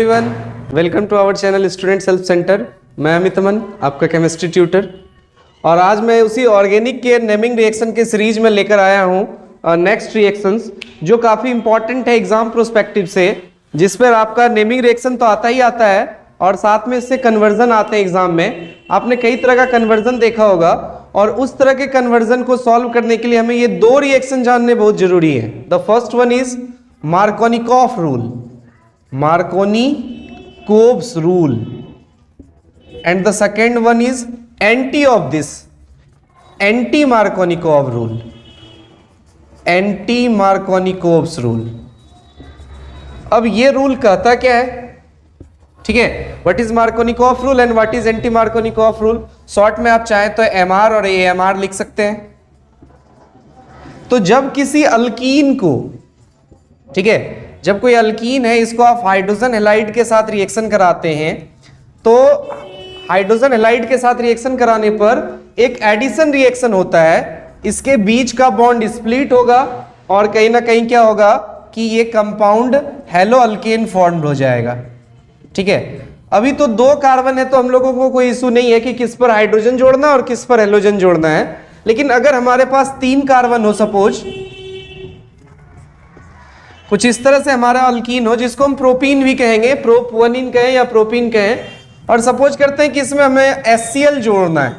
Everyone, welcome to our channel student self centre. मैं अमित अमन, आपका chemistry tutor, और आज मैं उसी ऑर्गेनिक के नेमिंग रिएक्शन के सीरीज में लेकर आया हूँ नेक्स्ट रिएक्शंस, जो काफ़ी इंपॉर्टेंट है एग्जाम प्रोस्पेक्टिव से, जिस पर आपका नेमिंग रिएक्शन तो आता ही आता है और साथ में इससे कन्वर्जन आते हैं एग्जाम में। आपने कई तरह का कन्वर्जन देखा होगा और उस तरह के कन्वर्जन को सॉल्व करने के लिए हमें ये दो रिएक्शन जानने बहुत जरूरी है। The first one is Markovnikov rule, Markovnik's rule, and the second one is anti of this, anti-Markovnikov rule, anti-Markovnikov's rule। अब ये रूल कहता क्या है, ठीक है, what is Markovnikov rule and what is anti Markovnikov rule. Short में आप चाहें तो एमआर और एएमआर लिख सकते हैं। तो जब किसी अल्कीन को, ठीक है, जब कोई अल्कीन है, इसको आप हाइड्रोजन हैलाइड के साथ रिएक्शन कराते हैं, तो हाइड्रोजन हैलाइड के साथ रिएक्शन कराने पर एक एडिशन रिएक्शन होता है, इसके बीच का बॉन्ड स्प्लिट होगा और कहीं ना कहीं क्या होगा कि ये कंपाउंड हेलो अल्केन फॉर्म हो जाएगा। ठीक है, अभी तो दो कार्बन है तो हम लोगों को कोई इशू नहीं है कि किस पर हाइड्रोजन जोड़ना है और किस पर हेलोजन जोड़ना है। लेकिन अगर हमारे पास तीन कार्बन हो, सपोज कुछ इस तरह से हमारा अल्कीन हो, जिसको हम प्रोपीन भी कहेंगे, प्रोपवनिन कहें या प्रोपीन कहें, और सपोज करते हैं कि इसमें हमें HCl जोड़ना है।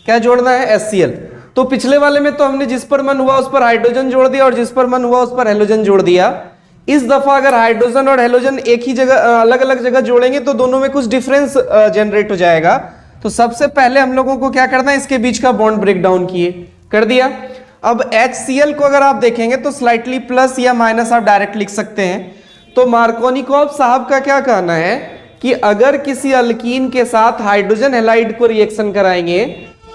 क्या जोड़ना है? HCl। तो पिछले वाले में तो हमने जिस पर मन हुआ उस पर हाइड्रोजन जोड़ दिया और जिस पर मन हुआ उस पर हेलोजन जोड़ दिया। इस दफा अगर हाइड्रोजन और हेलोजन एक ही जगह, अलग अलग जगह जोड़ेंगे तो दोनों में कुछ डिफरेंस जनरेट हो जाएगा। तो सबसे पहले हम लोगों को क्या करना है, इसके बीच का बॉन्ड ब्रेक डाउन कर दिया। अब HCl को अगर आप देखेंगे तो स्लाइटली प्लस या माइनस आप डायरेक्ट लिख सकते हैं। तो मार्कोनिकॉफ साहब का क्या कहना है कि अगर किसी अल्कीन के साथ हाइड्रोजन हैलाइड को रिएक्शन कराएंगे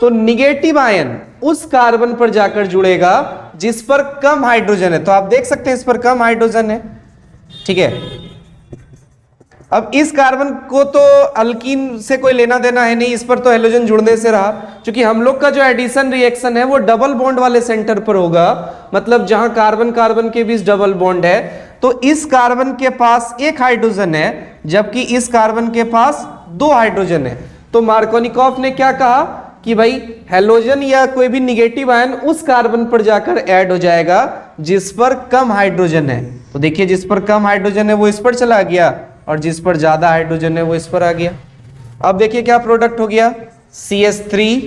तो निगेटिव आयन उस कार्बन पर जाकर जुड़ेगा जिस पर कम हाइड्रोजन है। तो आप देख सकते हैं इस पर कम हाइड्रोजन है, ठीक है। अब इस कार्बन को तो अल्कीन से कोई लेना देना है नहीं, इस पर तो हेलोजन जुड़ने से रहा। क्योंकि हम लोग का जो एडिशन रिएक्शन है वो डबल बॉन्ड वाले सेंटर पर होगा, मतलब जहां कार्बन कार्बन के बीच डबल बॉन्ड है। तो इस कार्बन के पास एक हाइड्रोजन है जबकि इस कार्बन के पास दो हाइड्रोजन है। तो मार्कोनिकॉफ ने क्या कहा कि भाई हेलोजन या कोई भी निगेटिव आयन उस कार्बन पर जाकर ऐड हो जाएगा जिस पर कम हाइड्रोजन है। तो देखिए, जिस पर कम हाइड्रोजन है वो इस पर चला गया और जिस पर ज्यादा हाइड्रोजन है वो इस पर आ गया। अब देखिए क्या प्रोडक्ट हो गया, CH3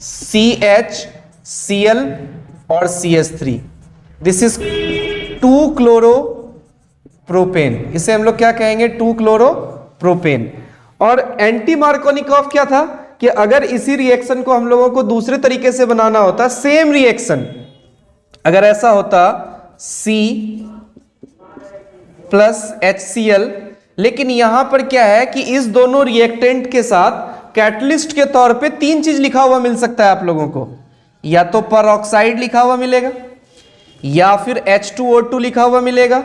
CHCl और CH3। This is two chloropropane. इसे हम लोग क्या कहेंगे, 2-क्लोरोप्रोपेन। और एंटी मार्कोनिकॉफ क्या था कि अगर इसी रिएक्शन को हम लोगों को दूसरे तरीके से बनाना होता, सेम रिएक्शन अगर ऐसा होता C प्लस HCl, लेकिन यहां पर क्या है कि इस दोनों रिएक्टेंट के साथ कैटलिस्ट के तौर पे तीन चीज लिखा हुआ मिल सकता है आप लोगों को। या तो परऑक्साइड लिखा हुआ मिलेगा, या फिर H2O2 लिखा हुआ मिलेगा,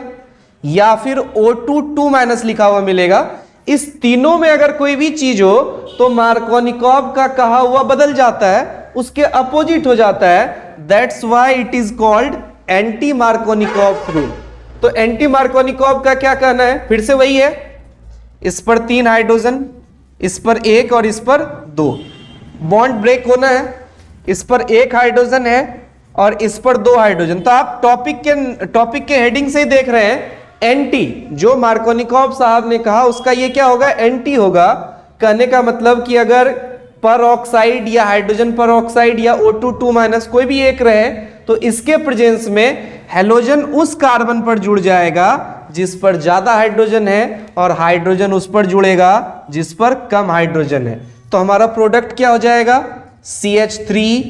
या फिर O2 लिखा हुआ मिलेगा। इस तीनों में अगर कोई भी चीज हो तो मार्कोनिकॉफ का कहा हुआ बदल जाता है, उसके अपोजिट हो जाता है। That's why it is called anti Markovnikov rule. तो एंटी मार्कोनिकॉफ का क्या कहना है, फिर से वही है, इस पर 3 हाइड्रोजन, इस पर 1 और इस पर 2, बॉन्ड ब्रेक होना है। इस पर 1 हाइड्रोजन है और इस पर 2 हाइड्रोजन। तो आप टॉपिक के हेडिंग से ही देख रहे हैं, एंटी, जो मार्कोनिकॉफ साहब ने कहा उसका ये क्या होगा, एंटी होगा। कहने का मतलब कि अगर परऑक्साइड या हाइड्रोजन परऑक्साइड या O2 कोई भी एक रहे तो इसके प्रेजेंस में हेलोजन उस कार्बन पर जुड़ जाएगा जिस पर ज्यादा हाइड्रोजन है और हाइड्रोजन उस पर जुड़ेगा जिस पर कम हाइड्रोजन है। तो हमारा प्रोडक्ट क्या हो जाएगा, CH3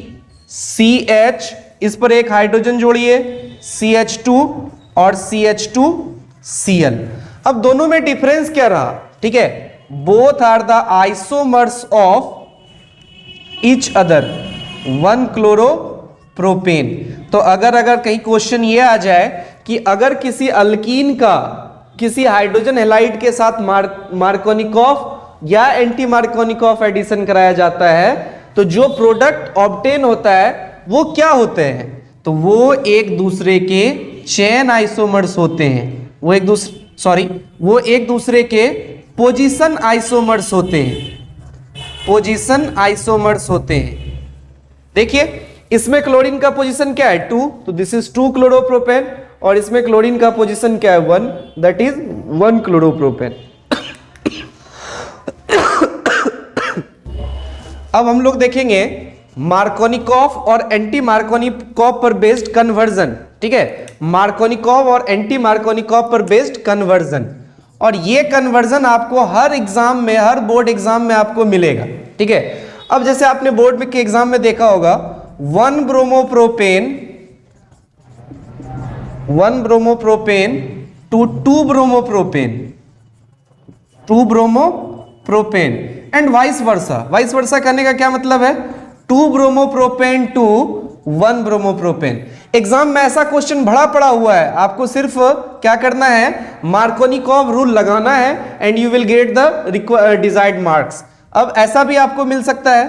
CH, इस पर एक हाइड्रोजन जोड़िए, CH2 और CH2Cl। अब दोनों में डिफरेंस क्या रहा, ठीक है, both are the isomers of each other, one chloropropane. तो अगर कहीं क्वेश्चन ये आ जाए कि अगर किसी अल्कीन का किसी हाइड्रोजन हैलाइड के साथ मार्कोनिकॉफ या एंटी मार्कोनिकॉफ एडिशन कराया जाता है तो जो प्रोडक्ट ऑब्टेन होता है वो क्या होते हैं, तो वो एक दूसरे के चेन आइसोमर्स होते हैं। वो एक दूसरे सॉरी, वो एक दूसरे के पोजीशन आइसोमर्स होते हैं, पोजीशन आइसोमर्स होते हैं। देखिए इसमें क्लोरीन का पोजीशन क्या है 2, तो दिस इज 2 क्लोरोप्रोपेन, और इसमें क्लोरीन का पोजीशन क्या है 1, दैट इज 1 क्लोरोप्रोपेन। अब हम लोग देखेंगे मार्कोनिकॉफ और एंटी मार्कोनिकॉफ पर बेस्ड कन्वर्जन। ठीक है, मार्कोनिकॉफ और एंटी मार्कोनिकॉफ पर बेस्ड कन्वर्जन, और ये कन्वर्जन आपको हर एग्जाम में, हर बोर्ड एग्जाम में आपको मिलेगा। ठीक है, अब जैसे आपने बोर्ड में के एग्जाम में देखा होगा 1 bromopropane to 2 bromopropane, 2 bromopropane and vice versa. Vice versa करने का क्या मतलब है, 2 ब्रोमोप्रोपेन टू 1 ब्रोमोप्रोपेन। एग्जाम में ऐसा क्वेश्चन बड़ा पड़ा हुआ है, आपको सिर्फ क्या करना है, मार्कोनिकॉफ रूल लगाना है and you will get the desired marks. अब ऐसा भी आपको मिल सकता है,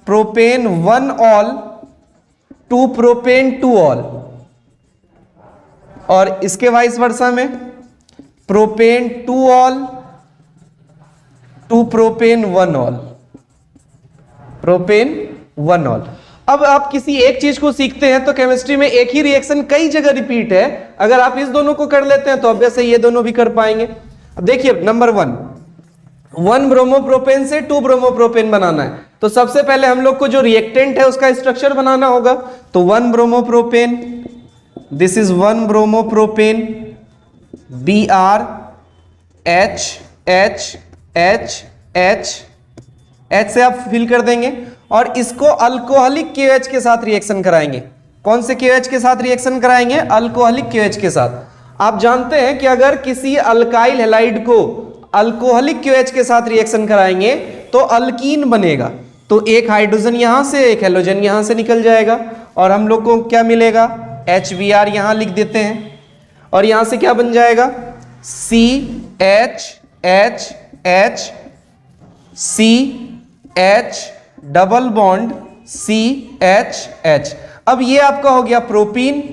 propane 1 ol to propane 2 ol, और इसके वाइस वर्सा में propane 2 ol to propane 1 ol, propane 1 ol. अब आप किसी एक चीज को सीखते हैं तो केमिस्ट्री में एक ही रिएक्शन कई जगह रिपीट है, अगर आप इस दोनों को कर लेते हैं तो ऑब्वियसली ये दोनों भी कर पाएंगे। अब देखिए नंबर 1 ब्रोमोप्रोपेन से 2 ब्रोमोप्रोपेन बनाना है, तो सबसे पहले हम लोग को जो रिएक्टेंट है उसका स्ट्रक्चर बनाना होगा। तो 1 bromopropane, this is 1 bromopropane, Br H H H H H से आप फिल कर देंगे, और इसको अल्कोहलिक KOH के साथ रिएक्शन कराएंगे। कौन से KOH के साथ रिएक्शन कराएंगे, अल्कोहलिक KOH के साथ। आप जानते हैं कि अगर किसी अल्काइल हैलाइड को अल्कोहलिक KOH के साथ रिएक्शन कराएंगे तो अल्कीन बनेगा, तो एक हाइड्रोजन यहां से, एक हेलोजन यहां से निकल जाएगा, और हम लोग को क्या मिलेगा, HBr यहां लिख देते हैं, और यहां से क्या बन जाएगा, CH डबल बॉन्ड CH। अब ये आपका हो गया प्रोपीन,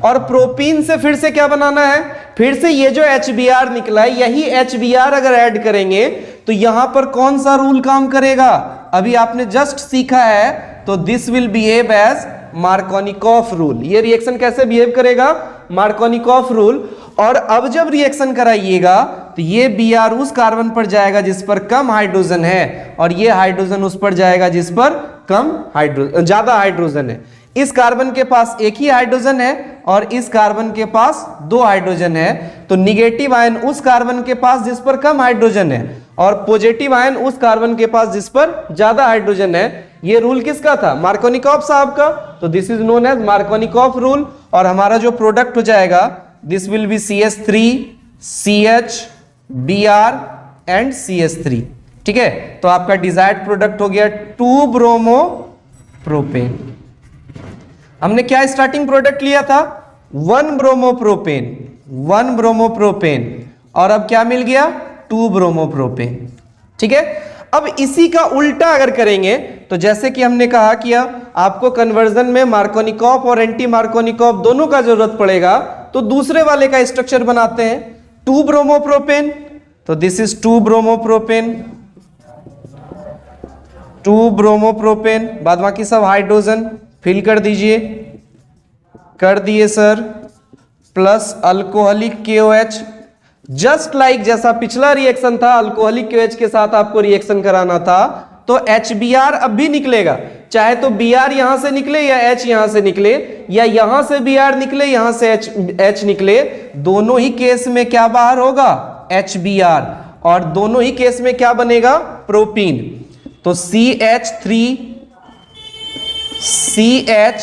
और प्रोपीन से फिर से क्या बनाना है, फिर से ये जो HBr निकला है, यही HBr अगर ऐड करेंगे तो यहां पर कौन सा रूल काम करेगा, अभी आपने जस्ट सीखा है, तो this will behave as Markovnikov rule. ये रिएक्शन कैसे बिहेव करेगा, मार्कोनिकॉफ रूल। और अब जब रिएक्शन कराइएगा तो ये Br उस कार्बन पर जाएगा जिस पर कम हाइड्रोजन है, और ये हाइड्रोजन उस पर जाएगा जिस पर ज्यादा हाइड्रोजन है। इस कार्बन के पास एक ही हाइड्रोजन है और इस कार्बन के पास 2 हाइड्रोजन है, तो निगेटिव आयन उस कार्बन के पास जिस पर कम हाइड्रोजन है, और पॉजिटिव आयन उस कार्बन के पास जिस पर ज्यादा हाइड्रोजन है। ये रूल किसका था, मार्कोनिकॉफ साहब का, तो this is known as Markovnikov rule. और हमारा जो प्रोडक्ट हो जाएगा, this will be CH3 CH Br and CH3। ठीक है, तो आपका डिजायर्ड प्रोडक्ट हो गया 2 ब्रोमोप्रोपेन। हमने क्या स्टार्टिंग प्रोडक्ट लिया था, 1 ब्रोमोप्रोपेन, और अब क्या मिल गया, 2 ब्रोमोप्रोपेन। ठीक है, अब इसी का उल्टा अगर करेंगे तो जैसे कि हमने कहा कि आपको कन्वर्जन में मार्कोनिकॉफ और एंटी मार्कोनिकॉफ दोनों का जरूरत पड़ेगा, तो दूसरे वाले का स्ट्रक्चर बनाते हैं 2 ब्रोमोप्रोपेन, तो दिस इज 2 ब्रोमोप्रोपेन, 2 ब्रोमोप्रोपेन, बाद बाकी सब हाइड्रोजन फिल कर दीजिए, कर दिए sir, plus alcoholic KOH, just like जैसा पिछला रिएक्शन था, अल्कोहलिक KOH के साथ आपको रिएक्शन कराना था, तो HBr अब भी निकलेगा, चाहे तो Br यहां से निकले या H यहां से निकले, या यहां से Br निकले यहां से H निकले, दोनों ही केस में क्या बाहर होगा, HBr, और दोनों ही केस में क्या बनेगा, प्रोपीन। तो CH3 CH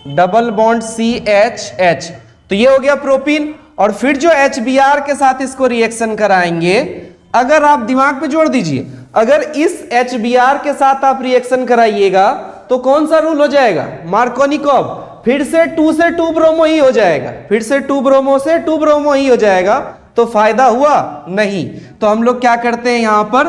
double bond CH, तो ये हो गया प्रोपीन। और फिर जो HBr के साथ इसको रिएक्शन कराएंगे, अगर आप दिमाग पे जोड़ दीजिए, अगर इस HBr के साथ आप रिएक्शन कराइएगा तो कौन सा रूल हो जाएगा, मार्कोनिकॉफ, फिर से 2 से 2 ब्रोमो ही हो जाएगा, फिर से 2 ब्रोमो से 2 ब्रोमो ही हो जाएगा, तो फायदा हुआ नहीं। तो हम लोग क्या करते हैं, यहां पर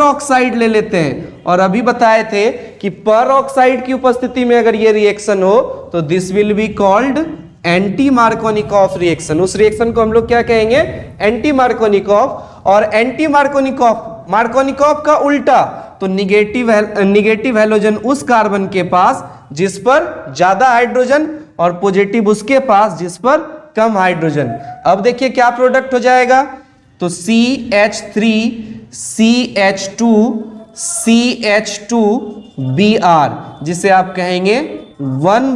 ऑक्साइड ले लेते हैं, और अभी बताए थे कि पर ऑक्साइड की उपस्थिति में अगर ये रिएक्शन हो तो this will be called anti Markovnikov reaction, उस रिएक्शन को हम लोग क्या कहेंगे, एंटी मार्कोनिकॉफ। और एंटी मार्कोनिकॉफ का उल्टा, तो निगेटिव हैलोजन उस कार्बन के पास जिस पर ज्यादा हाइड्रोजन और पॉजिटिव उसके पास जिस पर कम हाइड्रोजन। अब देखिए क्या प्रोडक्ट हो जाएगा, तो CH3 CH2 CH2Br, जिसे आप कहेंगे 1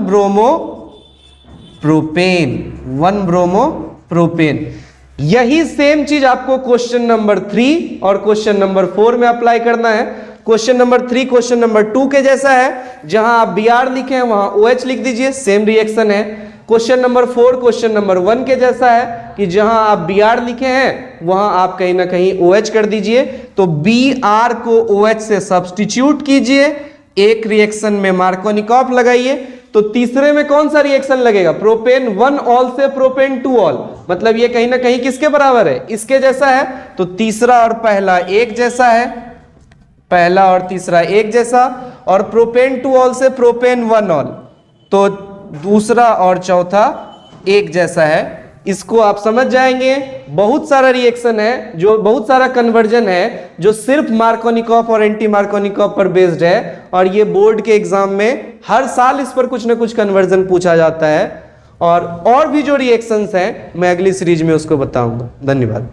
ब्रोमोप्रोपेन। यही सेम चीज आपको क्वेश्चन नंबर 3 और क्वेश्चन नंबर 4 में अप्लाई करना है। क्वेश्चन नंबर 3 क्वेश्चन नंबर 2 के जैसा है, जहां आप Br लिखे हैं वहां OH लिख दीजिए, सेम रिएक्शन है। क्वेश्चन नंबर 4 क्वेश्चन नंबर 1 के जैसा है कि जहां आप Br लिखे हैं वहां आप कहीं ना कहीं OH कर दीजिए। तो Br को OH से सब्स्टिट्यूट कीजिए, एक रिएक्शन में मार्कोनिकॉफ लगाइए, तो तीसरे में कौन सा रिएक्शन लगेगा, प्रोपेन 1 ऑल से प्रोपेन 2 ऑल, मतलब ये कहीं ना कहीं किसके बराबर है, इसके जैसा है। तो तीसरा और पहला एक जैसा है, पहला और तीसरा एक जैसा, और प्रोपेन 2 ऑल से प्रोपेन 1 ऑल, तो दूसरा और चौथा एक जैसा है। इसको आप समझ जाएंगे। बहुत सारा रिएक्शन है, जो बहुत सारा कन्वर्जन है जो सिर्फ मार्कोनिकॉफ और एंटी मार्कोनिकॉफ पर बेस्ड है, और ये बोर्ड के एग्जाम में हर साल इस पर कुछ ना कुछ कन्वर्जन पूछा जाता है। और भी जो रिएक्शंस हैं मैं अगली सीरीज में उसको बताऊंगा। धन्यवाद।